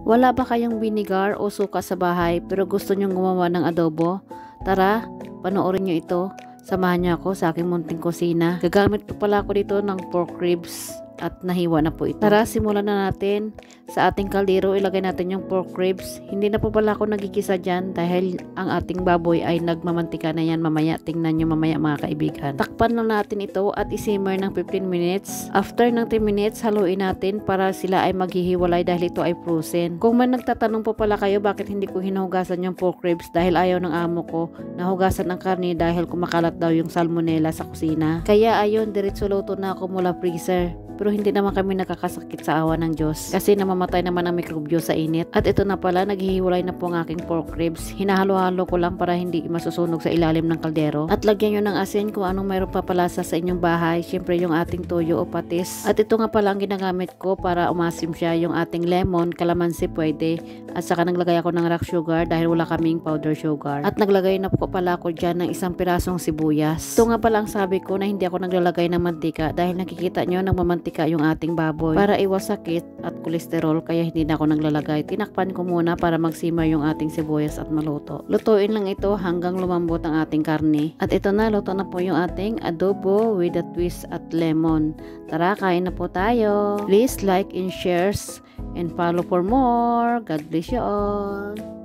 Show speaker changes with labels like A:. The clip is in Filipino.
A: Wala ba kayong vinegar o suka sa bahay pero gusto nyong gumawa ng adobo? Tara, panoorin nyo ito. Samahan niyo ako sa aking munting kusina. Gagamit ko pala ako dito ng pork ribs at nahiwa na po ito. Tara, simulan na natin. Sa ating kaldero, ilagay natin yung pork ribs. Hindi na po pala ako nagigisa dyan dahil ang ating baboy ay nagmamantika na yan mamaya. Tingnan nyo mamaya mga kaibigan. Takpan lang natin ito at isimmer ng 15 minutes. After ng 10 minutes, haluin natin para sila ay maghihiwalay dahil ito ay frozen. Kung may nagtatanong po pala kayo bakit hindi ko hinuhugasan yung pork ribs dahil ayaw ng amo ko nahugasan ang karne dahil kumakalat daw yung salmonella sa kusina. Kaya ayun, diretso luto na ako mula freezer. Pero hindi naman kami nakakasakit sa awa ng Diyos kasi namamatay naman ang mikrobyo sa init. At ito na pala, naghihiwalay na po ang aking pork ribs. Hinahalo-halo ko lang para hindi masusunog sa ilalim ng kaldero. At lagyan nyo ng asin kung anong mayroong papalasa sa inyong bahay. Siyempre yung ating toyo o patis. At ito nga pala ang ginagamit ko para umasim siya. Yung ating lemon, kalamansi pwede. At saka naglagay ako ng rock sugar dahil wala kaming powder sugar. At naglagay na po pala ako dyan ng isang pirasong sibuyas. Ito nga pala ang sabi ko na hindi ako naglalagay ng mantika dahil nakikita nyo nagmamantika yung ating baboy para iwas sakit at kolesterol, kaya hindi na ako naglalagay. Tinakpan ko muna para magsimmer yung ating sibuyas at maluto. Lutuin lang ito hanggang lumambot ang ating karne. At ito na, luto na po yung ating adobo with a twist at lemon. Tara, kain na po tayo. Please like and shares and follow for more. God bless you all.